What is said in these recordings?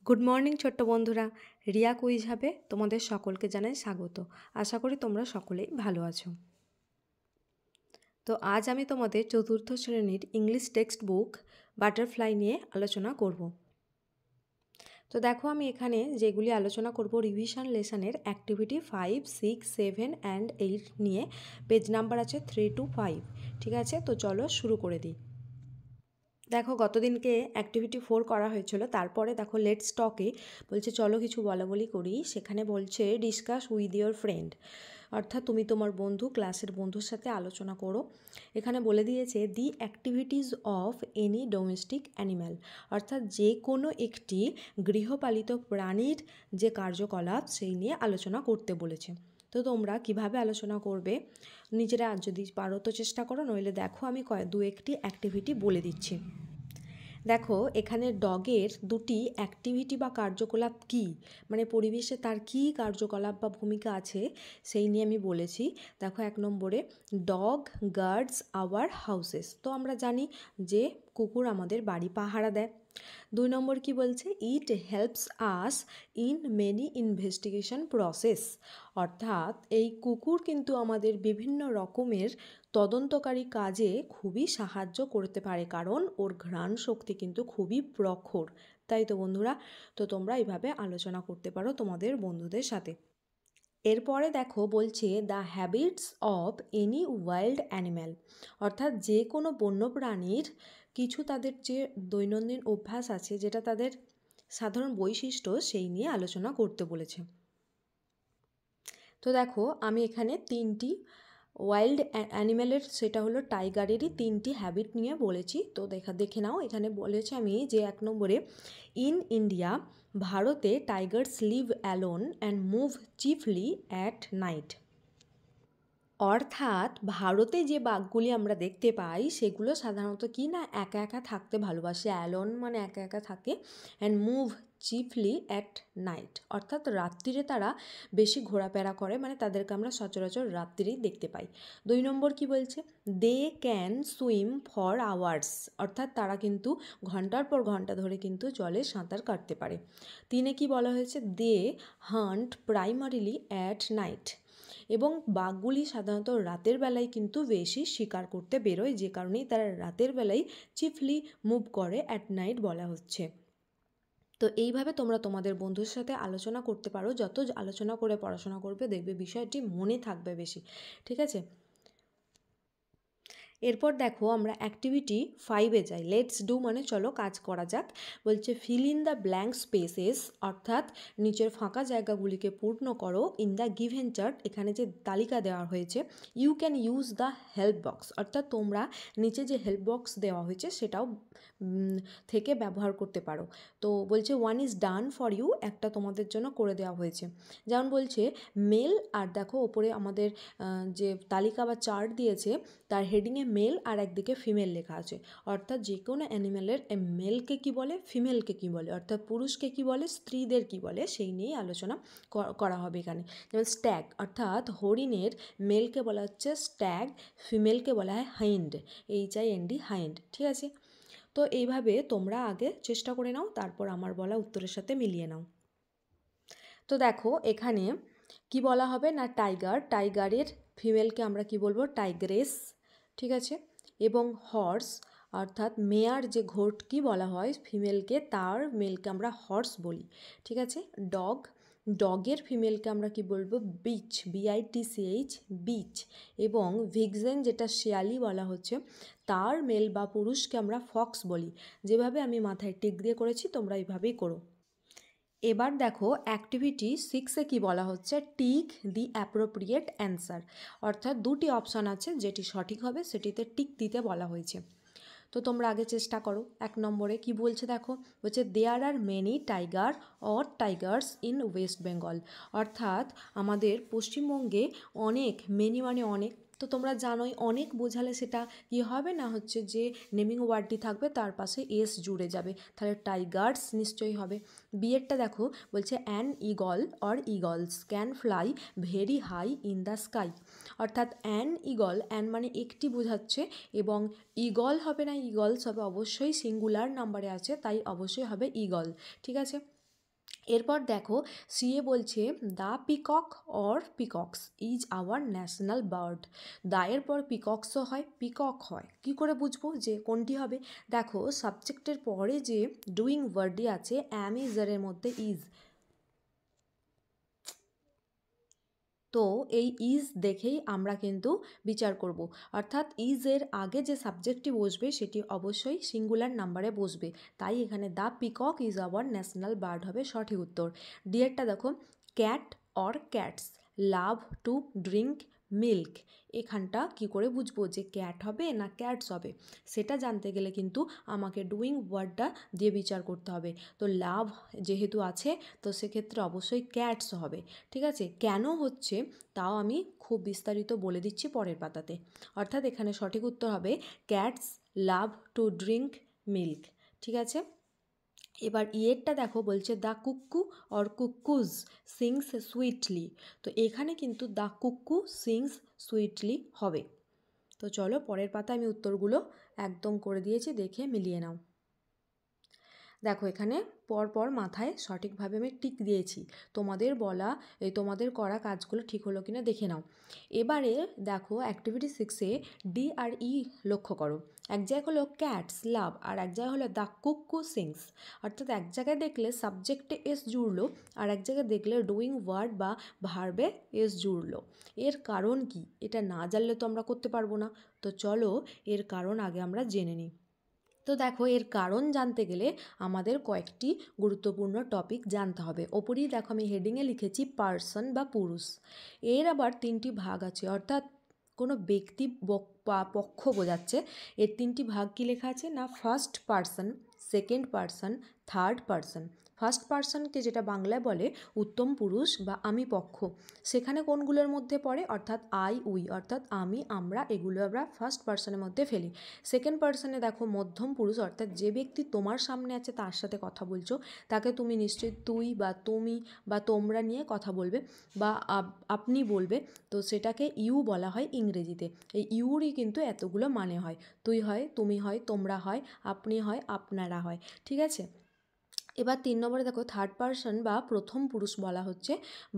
Good morning ছোট্ট বন্ধুরা, Riya quiz হাবে তোমাদের সকলকে জানাই স্বাগত। আশা করি তোমরা সকলেই ভালো আছো। তো আজ আমি তোমাদের চতুর্থ শ্রেণীর ইংলিশ টেক্সট বুক বাটারফ্লাই নিয়ে আলোচনা করব। তো দেখো আমি এখানে যেগুলি আলোচনা করব রিভিশন লেসনের অ্যাক্টিভিটি 5, 6, 7 অ্যান্ড 8 নিয়ে। পেজ নাম্বার আছে 3 to 5। ঠিক আছে, তো চলো শুরু করে দিই। দেখো গতদিনকে অ্যাক্টিভিটি 4 করা হয়েছিল, তারপরে দেখো লেটস টকে বলছে চলো কিছু বলাবলি করি। সেখানে বলছে ডিসকাস উইথ ইয়োর ফ্রেন্ড, অর্থাৎ তুমি তোমার বন্ধু, ক্লাসের বন্ধুর সাথে আলোচনা করো। এখানে বলে দিয়েছে দি activities of any domestic animal, অর্থাৎ যে কোনো একটি গৃহপালিত প্রাণীর যে কার্যকলাপ সেই নিয়ে আলোচনা করতে বলেছে। তো তোমরা কিভাবে আলোচনা করবে নিজেরা যদি পারো তো চেষ্টা করো, নইলে দেখো আমি দু একটি অ্যাক্টিভিটি বলে দিচ্ছি। দেখো এখানে ডগের দুটি অ্যাক্টিভিটি বা কার্যকলাপ কি, মানে পরিবেশে তার কি কার্যকলাপ বা ভূমিকা আছে সেই নিয়ে আমি বলেছি। দেখো 1 নম্বরে ডগ গার্ডস আওয়ার হাউসেস, তো আমরা জানি যে কুকুর আমাদের বাড়ি পাহারা দেয়। 2 নম্বর কি বলছে, it helps us in many investigation process, অর্থাৎ এই কুকুর কিন্তু আমাদের বিভিন্ন রকমের তদন্তকারী কাজে খুবই সাহায্য করতে পারে, কারণ ওর ঘ্রাণ শক্তি কিন্তু খুবই প্রখর। তাই তো বন্ধুরা, তো তোমরা এইভাবে আলোচনা করতে পারো তোমাদের বন্ধুদের সাথে। এরপরে দেখো বলছে the habits of any wild animal, অর্থাৎ যে কোনো বন্যপ্রাণীর কিছু তাদের যে দৈনন্দিন অভ্যাস আছে, যেটা তাদের সাধারণ বৈশিষ্ট্য, সেই নিয়ে আলোচনা করতে বলেছে। তো দেখো আমি এখানে 3টি ওয়াইল্ড অ্যানিম্যালের, সেটা হলো টাইগারেরই 3টি হ্যাবিট নিয়ে বলেছি। তো দেখে নাও, এখানে বলেছি আমি যে 1 নম্বরে ইন ইন্ডিয়া, ভারতে tigers live alone and move chiefly at night, অর্থাৎ ভারতে যে বাঘগুলি আমরা দেখতে পাই সেগুলো সাধারণত কি না একা একা থাকতে ভালোবাসে। অ্যালোন মানে একা একা থাকে, and move chiefly at night, অর্থাৎ রাত্রিরে তারা বেশি ঘোরাফেরা করে, মানে তাদেরকে আমরা সচরাচর রাত্রিরেই দেখতে পাই। 2 নম্বর কি বলছে, they can swim for hours, অর্থাৎ তারা কিন্তু ঘন্টার পর ঘন্টা ধরে কিন্তু জলে সাঁতার কাটতে পারে। 3 কি বলা হয়েছে, দে হান্ট প্রাইমারিলি অ্যাট নাইট, এবং বাঘগুলি সাধারণত রাতের বেলায় কিন্তু বেশি শিকার করতে বেরোয়, যে কারণেই তারা রাতের বেলায় চিফলি মুভ করে, অ্যাট নাইট বলা হচ্ছে। তো এইভাবে তোমরা তোমাদের বন্ধুর সাথে আলোচনা করতে পারো, যত আলোচনা করে পড়াশোনা করবে দেখবে বিষয়টি মনে থাকবে বেশি। ঠিক আছে, এরপর দেখো আমরা অ্যাক্টিভিটি 5-এ যাই। লেটস ডু মানে চলো কাজ করা যাক। বলছে fill in the blank spaces, অর্থাৎ নিচের ফাঁকা জায়গাগুলিকে পূর্ণ করো। ইন দ্য গিভেন চার্ট, এখানে যে তালিকা দেওয়া হয়েছে। You can use the help box, অর্থাৎ তোমরা নিচে যে হেল্প বক্স দেওয়া হয়েছে সেটাও থেকে ব্যবহার করতে পারো। তো বলছে 1 ইজ ডান ফর ইউ, একটা তোমাদের জন্য করে দেওয়া হয়েছে। যেমন বলছে মেল, আর দেখো ওপরে আমাদের যে তালিকা বা চার্ট দিয়েছে তার হেডিংয়ে মেল আর একদিকে ফিমেল লেখা আছে, অর্থাৎ যে কোনো অ্যানিম্যালের মেলকে কী বলে, ফিমেলকে কী বলে, অর্থাৎ পুরুষকে কী বলে, স্ত্রীদের কী বলে, সেই নিয়েই আলোচনা করা হবে এখানে। যেমন স্ট্যাগ, অর্থাৎ হরিণের মেলকে বলা হচ্ছে স্ট্যাগ, ফিমেলকে বলা হয় হাইন্ড, HIND হাইন্ড। ঠিক আছে, তো এইভাবে তোমরা আগে চেষ্টা করে নাও, তারপর আমার বলা উত্তরের সাথে মিলিয়ে নাও। তো দেখো এখানে কি বলা হবে না, টাইগারের ফিমেলকে আমরা কি বলবো, টাইগ্রেস। ঠিক আছে, এবং হর্স, অর্থাৎ মেয়ার যে ঘোড়কি বলা হয় ফিমেলকে, তার মেলকে আমরা হর্স বলি। ঠিক আছে, ডগের ফিমেলকে আমরা কি বলবো, বিচ, BITCH, বিচ। এবং ভিক্সেন যেটা শিয়ালি বলা হচ্ছে, তার মেল বা পুরুষকে আমরা ফক্স বলি। যেভাবে আমি মাথায় টিক দিয়ে করেছি তোমরা এইভাবেই করো। এবার দেখো অ্যাক্টিভিটি 6-এ কী বলা হচ্ছে, টিক দি অ্যাপ্রোপ্রিয়েট অ্যান্সার, অর্থাৎ 2টি অপশান আছে, যেটি সঠিক হবে সেটিতে টিক দিতে বলা হয়েছে। তো তোমরা আগে চেষ্টা করো। 1 নম্বরে কি বলছে দেখো, বলছে there are many tiger or tigers in West Bengal, অর্থাৎ আমাদের পশ্চিমবঙ্গে অনেক, মেনি মানে অনেক, তো তোমরা জানোই অনেক বোঝালে সেটা কি হবে না, হচ্ছে যে নেমিং ওয়ার্ডটি থাকবে তার পাশে এস জুড়ে যাবে, তাহলে টাইগার্স নিশ্চয়ই হবে। বিয়েরটা দেখো বলছে an eagle or eagles can fly very high in the sky, অর্থাৎ অ্যান ইগল, অ্যান মানে একটি বোঝাচ্ছে, এবং ইগল হবে না, ইগলস হবে, অবশ্যই সিঙ্গুলার নাম্বারে আছে তাই অবশ্যই হবে ইগল। ঠিক আছে, এরপর দেখো সিএ বলছে the peacock or peacocks is our national bird. দা এর পর পিকক্সও হয়, পিকক হয়, কি করে বুঝবো যে কোনটি হবে? দেখো সাবজেক্টের পরে যে ডুইং ওয়ার্ডটি আছে অ্যাম ইজ এর মধ্যে ইজ, তো এই ইজ দেখেই আমরা কিন্তু বিচার করব, অর্থাৎ ইজ এর আগে যে সাবজেক্টটি বসবে সেটি অবশ্যই সিঙ্গুলার নাম্বারে বসবে, তাই এখানে the peacock is our national bird হবে সঠিক উত্তর। ডিয়ারটা দেখো cat or cats love to drink milk, এখানটা কি করে বুঝবো যে ক্যাট হবে না ক্যাটস হবে? সেটা জানতে গেলে কিন্তু আমাকে ডুইং ওয়ার্ডটা দিয়ে বিচার করতে হবে। তো লাভ যেহেতু আছে তো সেক্ষেত্রে অবশ্যই ক্যাটস হবে। ঠিক আছে, কেন হচ্ছে তাও আমি খুব বিস্তারিত বলে দিচ্ছি পরের পাতাতে। অর্থাৎ এখানে সঠিক উত্তর হবে cats love to drink milk. ঠিক আছে, এবার ইয়েরটা দেখো বলছে the cuckoo or cuckoos sings sweetly, তো এখানে কিন্তু দ্য কুক্কু সিংস সুইটলি হবে। তো চলো পরের পাতা আমি উত্তরগুলো একদম করে দিয়েছি, দেখে মিলিয়ে নাও। দেখো এখানে পরপর মাথায় সঠিকভাবে আমি টিক দিয়েছি, তোমাদের বলা তোমাদের করা কাজগুলো ঠিক হলো কিনা দেখে নাও। এবারে দেখো অ্যাক্টিভিটি 6-এ ডি আর ই লক্ষ্য করো। এক জায়গায় হলো ক্যাটস লাভ আর এক জায়গায় হলো দ্য কুক্কু সিংস, অর্থাৎ এক জায়গায় দেখলে সাবজেক্টে এস জুড়লো আর এক জায়গায় দেখলে ডুইং ওয়ার্ড বা ভার্বে এস জুড়লো। এর কারণ কি? এটা না জানলে তো আমরা করতে পারবো না। তো চলো এর কারণ আগে আমরা জেনে নিই। তো দেখো এর কারণ জানতে গেলে আমাদের কয়েকটি গুরুত্বপূর্ণ টপিক জানতে হবে। ওপরেই দেখো আমি হেডিংয়ে লিখেছি পার্সন বা পুরুষ। এর আবার 3টি ভাগ আছে, অর্থাৎ কোনো ব্যক্তি পক্ষ বোঝাচ্ছে। এর 3টি ভাগ কি লেখা আছে না first person, second person, third person. First পার্সনকে যেটা বাংলায় বলে উত্তম পুরুষ বা আমি পক্ষ, সেখানে কোনগুলোর মধ্যে পড়ে? অর্থাৎ আই উই, অর্থাৎ আমি আমরা, এগুলো আমরা ফার্স্ট পার্সনের মধ্যে ফেলি। সেকেন্ড পার্সনে দেখো মধ্যম পুরুষ, অর্থাৎ যে ব্যক্তি তোমার সামনে আছে তার সাথে কথা বলছো তাকে তুমি নিশ্চয়ই তুই বা তুমি বা তোমরা নিয়ে কথা বলবে বা আপনি বলবে, তো সেটাকে ইউ বলা হয় ইংরেজিতে। এই ইউরই কিন্তু এতগুলো মানে হয়, তুই হয়, তুমি হয়, তোমরা হয়, আপনি হয়, আপনারা হয়। ঠিক আছে, এবার 3 নম্বরে দেখো থার্ড পার্সন বা প্রথম পুরুষ বলা হচ্ছে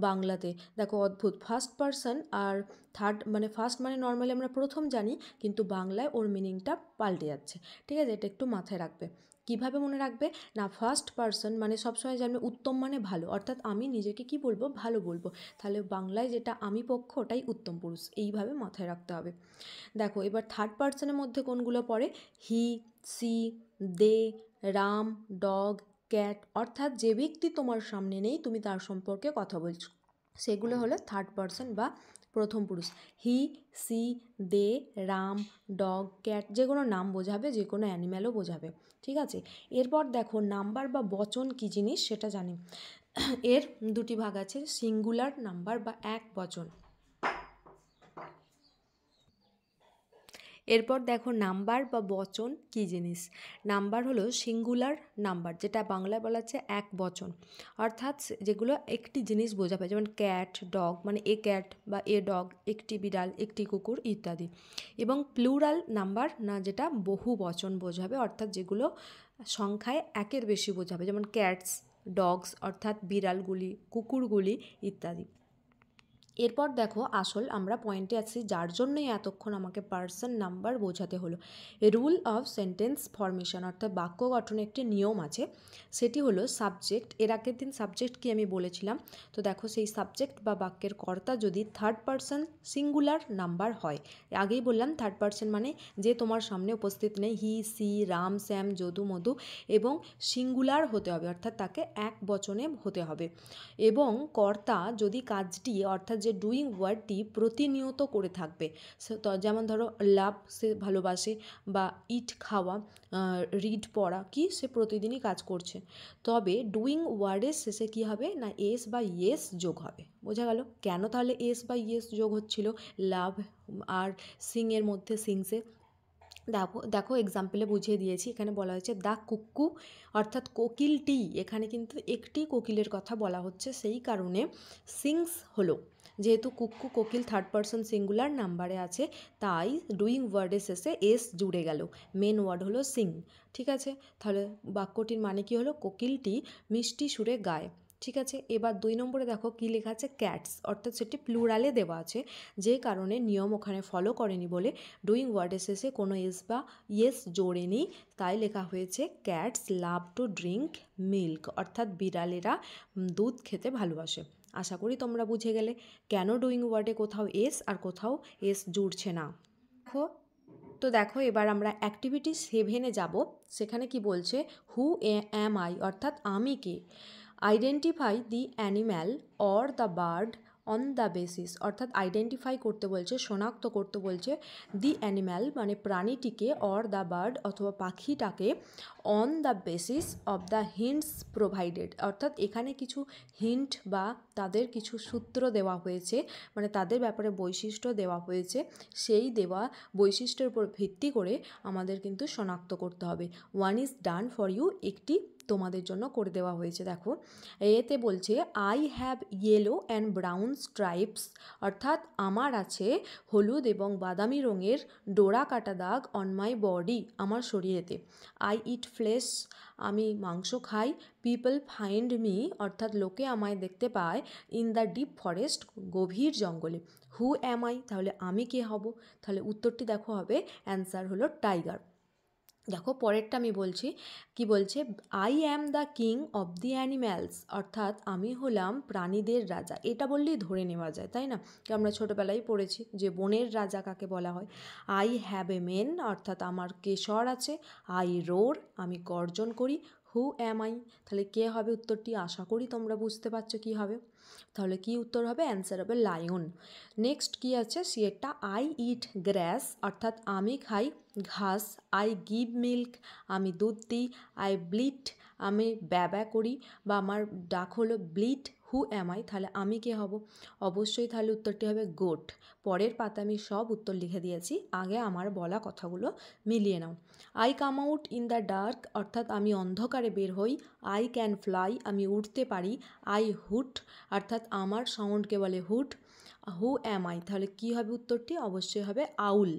বাংলাতে। দেখো অদ্ভুত, ফার্স্ট পার্সন আর থার্ড মানে ফার্স্ট মানে নর্মালি আমরা প্রথম জানি, কিন্তু বাংলায় ওর মিনিংটা পাল্টে যাচ্ছে। ঠিক আছে, এটা একটু মাথায় রাখবে। কিভাবে মনে রাখবে না ফার্স্ট পার্সন মানে সবসময় জানবে উত্তম মানে ভালো, অর্থাৎ আমি নিজেকে কি বলবো? ভালো বলবো। তাহলে বাংলায় যেটা আমি পক্ষ ওটাই উত্তম পুরুষ, এইভাবে মাথায় রাখতে হবে। দেখো এবার থার্ড পার্সনের মধ্যে কোনগুলো পড়ে? হি, সি, দে, রাম, ডগ, ক্যাট, অর্থাৎ যে ব্যক্তি তোমার সামনে নেই তুমি তার সম্পর্কে কথা বলছো, সেগুলো হলো থার্ড পার্সন বা প্রথম পুরুষ। হি, সি, দে, রাম, ডগ, ক্যাট, যে কোনো নাম বোঝাবে, যে কোনো অ্যানিম্যালও বোঝাবে। ঠিক আছে, এরপর দেখো নাম্বার বা বচন কী জিনিস সেটা জানি। এর 2টি ভাগ আছে, সিঙ্গুলার নাম্বার বা এক বচন। এরপর দেখো নাম্বার বা বচন কী জিনিস। নাম্বার হলো সিঙ্গুলার নাম্বার, যেটা বাংলায় বলা হচ্ছে এক বচন, অর্থাৎ যেগুলো একটি জিনিস বোঝাবে, যেমন ক্যাট, ডগ মানে এ ক্যাট বা এ ডগ, একটি বিড়াল, একটি কুকুর ইত্যাদি। এবং প্লুরাল নাম্বার না, যেটা বহু বচন বোঝাবে, অর্থাৎ যেগুলো সংখ্যায় একের বেশি বোঝাবে, যেমন ক্যাটস, ডগস অর্থাৎ বিড়ালগুলি, কুকুরগুলি ইত্যাদি। এরপর দেখো আসল আমরা পয়েন্টে আছি, যার জন্যই এতক্ষণ আমাকে পার্সন নাম্বার বোঝাতে হলো। রুল অফ সেন্টেন্স ফরমেশন, অর্থাৎ বাক্য গঠনে একটি নিয়ম আছে, সেটি হলো সাবজেক্ট। এর আগের দিন সাবজেক্ট কি আমি বলেছিলাম, তো দেখো সেই সাবজেক্ট বা বাক্যের কর্তা যদি থার্ড পার্সন সিঙ্গুলার নাম্বার হয়, আগেই বললাম থার্ড পার্সন মানে যে তোমার সামনে উপস্থিত নেই, হি, সি, রাম, শ্যাম, যদু, মধু, এবং সিঙ্গুলার হতে হবে, অর্থাৎ তাকে এক বচনে হতে হবে। এবং কর্তা যদি কাজটি অর্থাৎ যে ডুইং ওয়ার্ডটি প্রতিনিয়ত করে থাকবে, যেমন ধরো লাভ সে ভালোবাসে, বা ইট খাওয়া, রিড পড়া, কি সে প্রতিদিনই কাজ করছে, তবে ডুইং ওয়ার্ডের শেষে কী হবে না এস বা ইয়েস যোগ হবে। বোঝা গেল কেন তাহলে এস বা ইয়েস যোগ হচ্ছিল লাভ আর সিংয়ের মধ্যে সিংসে। দেখো দেখো এক্সাম্পলে বুঝিয়ে দিয়েছি, এখানে বলা হয়েছে দ্য কুক্কু অর্থাৎ কোকিলটি, এখানে কিন্তু একটি কোকিলের কথা বলা হচ্ছে, সেই কারণে সিংস হলো, যেহেতু কুক্কু কোকিল থার্ড পার্সন সিঙ্গুলার নাম্বারে আছে, তাই ডুইং ওয়ার্ডের শেষে এস জুড়ে গেল, মেন ওয়ার্ড হলো সিং। ঠিক আছে, তাহলে বাক্যটির মানে কি হলো? কোকিলটি মিষ্টি সুরে গায়। ঠিক আছে, এবার 2 নম্বরে দেখো কি লেখা আছে, ক্যাটস, অর্থাৎ সেটি প্লুরালে দেওয়া আছে, যে কারণে নিয়ম ওখানে ফলো করেনি বলে ডুইং ওয়ার্ডের শেষে কোনো এস বা ইয়েস জোড়েনি, তাই লেখা হয়েছে cats love to drink milk, অর্থাৎ বিড়ালেরা দুধ খেতে ভালোবাসে। আশা করি তোমরা বুঝে গেলে কেন ডুইং ওয়ার্ডে কোথাও এস আর কোথাও এস জুড়ছে না। দেখো এবার আমরা অ্যাক্টিভিটি 7-এ যাব। সেখানে কি বলছে, হু অ্যাম আই, অর্থাৎ আমি কে। Identify the animal or the bird on the basis, অর্থাৎ আইডেন্টিফাই করতে বলছে, শনাক্ত করতে বলছে, দি অ্যানিম্যাল মানে প্রাণীটিকে, অর দ্য বার্ড অথবা পাখিটাকে, on the basis of the hints provided, অর্থাৎ এখানে কিছু হিন্ট বা তাদের কিছু সূত্র দেওয়া হয়েছে, মানে তাদের ব্যাপারে বৈশিষ্ট্য দেওয়া হয়েছে, সেই দেওয়া বৈশিষ্ট্যের উপর ভিত্তি করে আমাদের কিন্তু শনাক্ত করতে হবে। One is done for you, একটি তোমাদের জন্য করে দেওয়া হয়েছে। দেখো এতে বলছে I have yellow and brown stripes, অর্থাৎ আমার আছে হলুদ এবং বাদামি রঙের ডোরা কাটা দাগ অন মাই বডি, আমার শরীরেতে। আই ইট ফ্লেশ, আমি মাংস খাই। পিপল ফাইন্ড মি, অর্থাৎ লোকে আমায় দেখতে পায়। ইন দ্য ডিপ ফরেস্ট, গভীর জঙ্গলে। হু অ্যাম আই, তাহলে আমি কে হব? তাহলে উত্তরটি দেখো হবে, অ্যান্সার হলো টাইগার। দেখো পরেরটা আমি বলছি, কি বলছে, I am the king of the animals, অর্থাৎ আমি হলাম প্রাণীদের রাজা। এটা বললেই ধরে নেওয়া যায়, তাই না? আমরা ছোটোবেলায় পড়েছি যে বনের রাজা কাকে বলা হয়। আই হ্যাভ এ মেন, অর্থাৎ আমার কেশর আছে। আই রোর, আমি গর্জন করি। হু অ্যাম আই, তাহলে কে হবে উত্তরটি? আশা করি তোমরা বুঝতে পারছো কী হবে। তাহলে কি উত্তর হবে? অ্যান্সার হবে লায়ন। নেক্সট কি আছে, সিয়েরটা, আই ইট গ্রাস, অর্থাৎ আমি খাই ঘাস। আই গিভ মিল্ক, আমি দুধ দিই। আই ব্লিট, আমি ব্যা করি বা আমার ডাক হলো ব্লিট। হু অ্যাম আই, তাহলে আমি কে হব? অবশ্যই তাহলে উত্তরটি হবে গোট। পরের পাতা আমি সব উত্তর লিখে দিয়েছি, আগে আমার বলা কথাগুলো মিলিয়ে নাও। I come out in the dark, অর্থাৎ আমি অন্ধকারে বের হই। আই ক্যান ফ্লাই, আমি উঠতে পারি। আই হুট, অর্থাৎ আমার সাউন্ডকে বলে হুট। হু অ্যাম আই, তাহলে কী হবে উত্তরটি? অবশ্যই হবে আউল।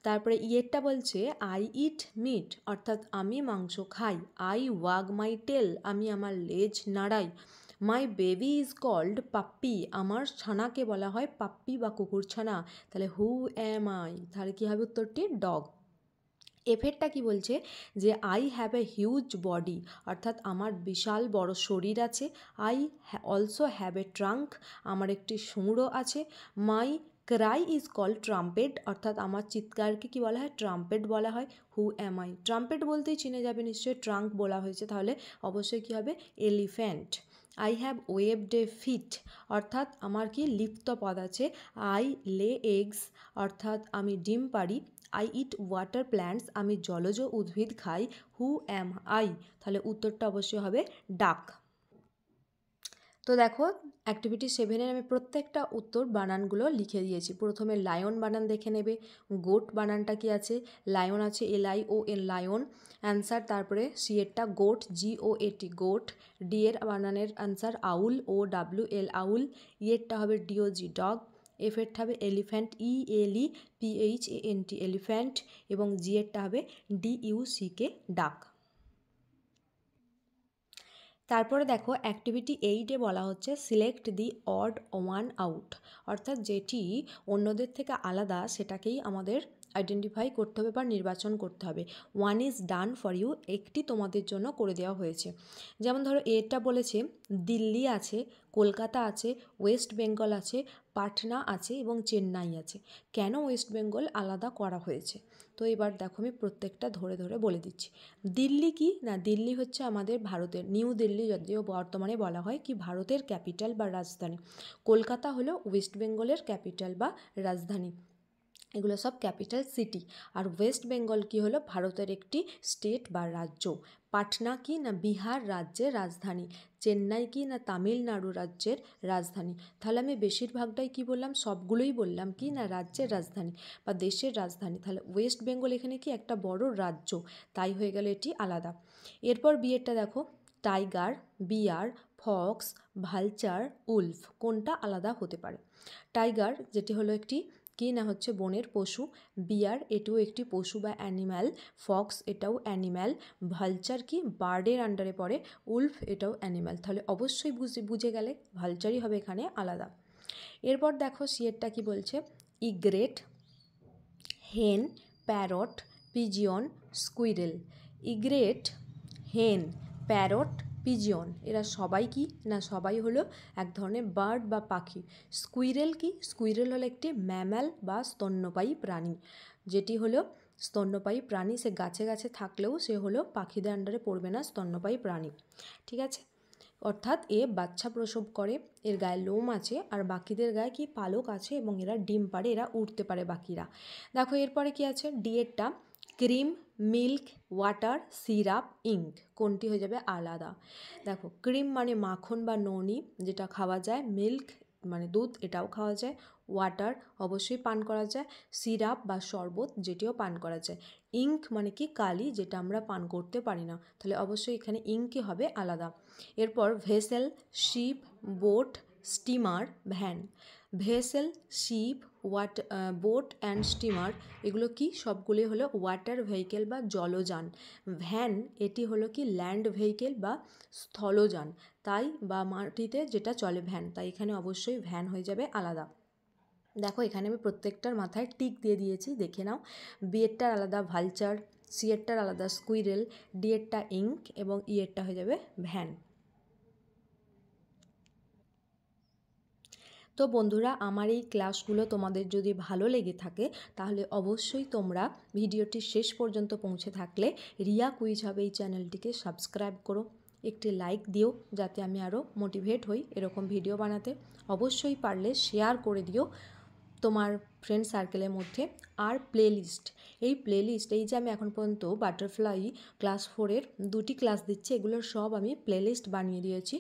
তারপরে ইয়েরটা বলছে আই ইট মিট, অর্থাৎ আমি মাংস খাই। আই ওয়াগ মাই টেল, আমি আমার লেজ নাড়াই। My baby is called puppy, আমার ছানাকে বলা হয় পাপ্পি বা কুকুর ছানা। তাহলে হু অ্যাম আই, তাহলে কী হবে উত্তরটি? ডগ। এফেরটা কি বলছে, যে I have a huge body, অর্থাৎ আমার বিশাল বড় শরীর আছে। I also have a trunk, আমার একটি সুঁড়ো আছে। মাই ক্রাই ইজ কল্ড ট্রাম্পেট, অর্থাৎ আমার চিৎকারকে কি বলা হয়? ট্রাম্পেট বলা হয়। হু অ্যাম আই, ট্রাম্পেট বলতেই চিনে যাবে নিশ্চয়ই, ট্রাঙ্ক বলা হয়েছে, তাহলে অবশ্যই কী হবে? Elephant. I have webbed a feet, অর্থাৎ আমার কি লিপ্ত পদ আছে। আই লে এগস, অর্থাৎ আমি ডিম পারি। আই ইট ওয়াটার প্ল্যান্টস, আমি জলজ উদ্ভিদ খাই। হু অ্যাম আই, তাহলে উত্তরটা অবশ্যই হবে ডাক। তো দেখো অ্যাক্টিভিটি 7-এর আমি প্রত্যেকটা উত্তর বানানগুলো লিখে দিয়েছি। প্রথমে লায়ন বানান দেখে নেবে। গোট বানানটা কি আছে? লায়ন আছে LION, লায়ন অ্যান্সার। তারপরে সিএরটা গোট, GOAT, গোট। ডি এর বানানের অ্যান্সার আউল, OWL, আউল। ইয়েরটা হবে DOG, ডগ। এফেরটা হবে এলিফ্যান্ট, ELEPHANT, এলিফ্যান্ট। এবং জিয়েরটা হবে DUCK, ডাক। তারপরে দেখো অ্যাক্টিভিটি 8-এ বলা হচ্ছে select the odd one out, অর্থাৎ যেটি অন্যদের থেকে আলাদা সেটাকেই আমাদের আইডেন্টিফাই করতে হবে বা নির্বাচন করতে হবে। One is done for you, একটি তোমাদের জন্য করে দেওয়া হয়েছে। যেমন ধরো এটা বলেছে দিল্লি আছে, কলকাতা আছে, ওয়েস্ট বেঙ্গল আছে, পাটনা আছে এবং চেন্নাই আছে। কেন ওয়েস্ট বেঙ্গল আলাদা করা হয়েছে? তো এবার দেখো আমি প্রত্যেকটা ধরে ধরে বলে দিচ্ছি। দিল্লি কি না, দিল্লি হচ্ছে আমাদের ভারতের, নিউ দিল্লি যদিও বর্তমানে বলা হয়, কি ভারতের ক্যাপিটাল বা রাজধানী। কলকাতা হলো ওয়েস্ট বেঙ্গলের ক্যাপিটাল বা রাজধানী, এগুলো সব ক্যাপিটাল সিটি। আর ওয়েস্ট বেঙ্গল কি হলো? ভারতের একটি স্টেট বা রাজ্য। পাটনা কি না, বিহার রাজ্যের রাজধানী। চেন্নাই কি না, তামিলনাড়ু রাজ্যের রাজধানী। তাহলে আমি বেশিরভাগটাই কি বললাম? সবগুলোই বললাম কি না, রাজ্যের রাজধানী বা দেশের রাজধানী। তাহলে ওয়েস্ট বেঙ্গল এখানে কি একটা বড় রাজ্য, তাই হয়ে গেল এটি আলাদা। এরপর বিয়েরটা দেখো, টাইগার, বিয়ার, ফক্স, ভালচার, উলফ, কোনটা আলাদা হতে পারে? টাইগার যেটি হলো একটি কি না হচ্ছে বনের পশু। বিয়ার এটাও একটি পশু বা অ্যানিম্যাল। ফক্স এটাও অ্যানিম্যাল। ভালচার কি বার্ডের আন্ডারে পড়ে। উলফ এটাও অ্যানিম্যাল। তাহলে অবশ্যই বুঝে গেলে ভালচারই হবে এখানে আলাদা। এরপর দেখো সিয়েরটা কি বলছে, ইগ্রেট, হেন, প্যারট, পিজিয়ন, স্কুইরেল। ইগ্রেট, হেন, প্যারট, পিজিয়ন এরা সবাই কি না সবাই হলো এক ধরনের বার্ড বা পাখি। স্কুইরেল কি, স্কুইরেল হলো একটি ম্যাম্যাল বা স্তন্যপায়ী প্রাণী, যেটি হলো স্তন্যপায়ী প্রাণী। সে গাছে গাছে থাকলেও সে হলো পাখিদের আন্ডারে পড়বে না, স্তন্যপায়ী প্রাণী। ঠিক আছে, অর্থাৎ এ বাচ্চা প্রসব করে, এর গায়ে লোম আছে, আর বাকিদের গায়ে কি পালক আছে এবং এরা ডিম পাড়ে, এরা উঠতে পারে বাকিরা। দেখো এরপরে কি আছে, ডিএরটা cream, milk, water, syrup, ink কোনটি হয়ে যাবে আলাদা। দেখো ক্রিম মানে মাখন বা ননি যেটা খাওয়া যায়, মিল্ক মানে দুধ এটাও খাওয়া যায়, ওয়াটার অবশ্যই পান করা যায়, সিরাপ বা শরবত যেটিও পান করা যায়, ইঙ্ক মানে কি কালি যেটা আমরা পান করতে পারি না, তাহলে অবশ্যই এখানে ইঙ্কই হবে আলাদা। এরপর vessel, ship, boat, steamer, van. Vessel, ship, boat and steamer এগুলো কি সবগুলি হলো ওয়াটার ভেহিকেল বা জলযান। ভ্যান এটি হলো কি ল্যান্ড ভেহিকেল বা স্থলযান, তাই বা মাটিতে যেটা চলে ভ্যান, তাই এখানে অবশ্যই ভ্যান হয়ে যাবে আলাদা। দেখো এখানে আমি প্রত্যেকটার মাথায় টিক দিয়ে দিয়েছি, দেখে নাও। বিয়েরটার আলাদা ভালচার, সিয়েরটার আলাদা স্কুইরেল, ডিয়েরটা ইঙ্ক এবং ইয়েরটা হয়ে যাবে ভ্যান। তো বন্ধুরা আমার এই ক্লাসগুলো তোমাদের যদি ভালো লেগে থাকে তাহলে অবশ্যই তোমরা ভিডিওটি শেষ পর্যন্ত পৌঁছে থাকলে রিয়া কুইজ হাব এই চ্যানেলটিকে সাবস্ক্রাইব করো, একটি লাইক দিও যাতে আমি আরও মোটিভেট হই এরকম ভিডিও বানাতে। অবশ্যই পারলে শেয়ার করে দিও তোমার ফ্রেন্ড সার্কেলের মধ্যে। আর প্লেলিস্ট, এই প্লেলিস্ট এই যে আমি এখন পর্যন্ত বাটারফ্লাই ক্লাস 4-এর 2টি ক্লাস দিচ্ছি, এগুলোর সব আমি প্লেলিস্ট বানিয়ে দিয়েছি।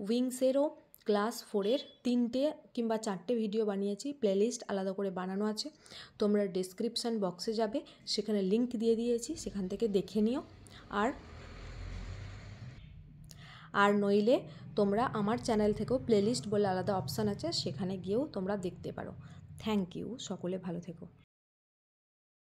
উইংসেরও ক্লাস 4-এর 3টে কিংবা 4টে ভিডিও বানিয়েছি, প্লেলিস্ট আলাদা করে বানানো আছে। তোমরা ডেসক্রিপশান বক্সে যাবে, সেখানে লিঙ্ক দিয়ে দিয়েছি, সেখান থেকে দেখে নিও। আর নইলে তোমরা আমার চ্যানেল থেকেও প্লেলিস্ট বলে আলাদা অপশান আছে, সেখানে গিয়েও তোমরা দেখতে পারো। থ্যাংক ইউ, সকলে ভালো থেকো।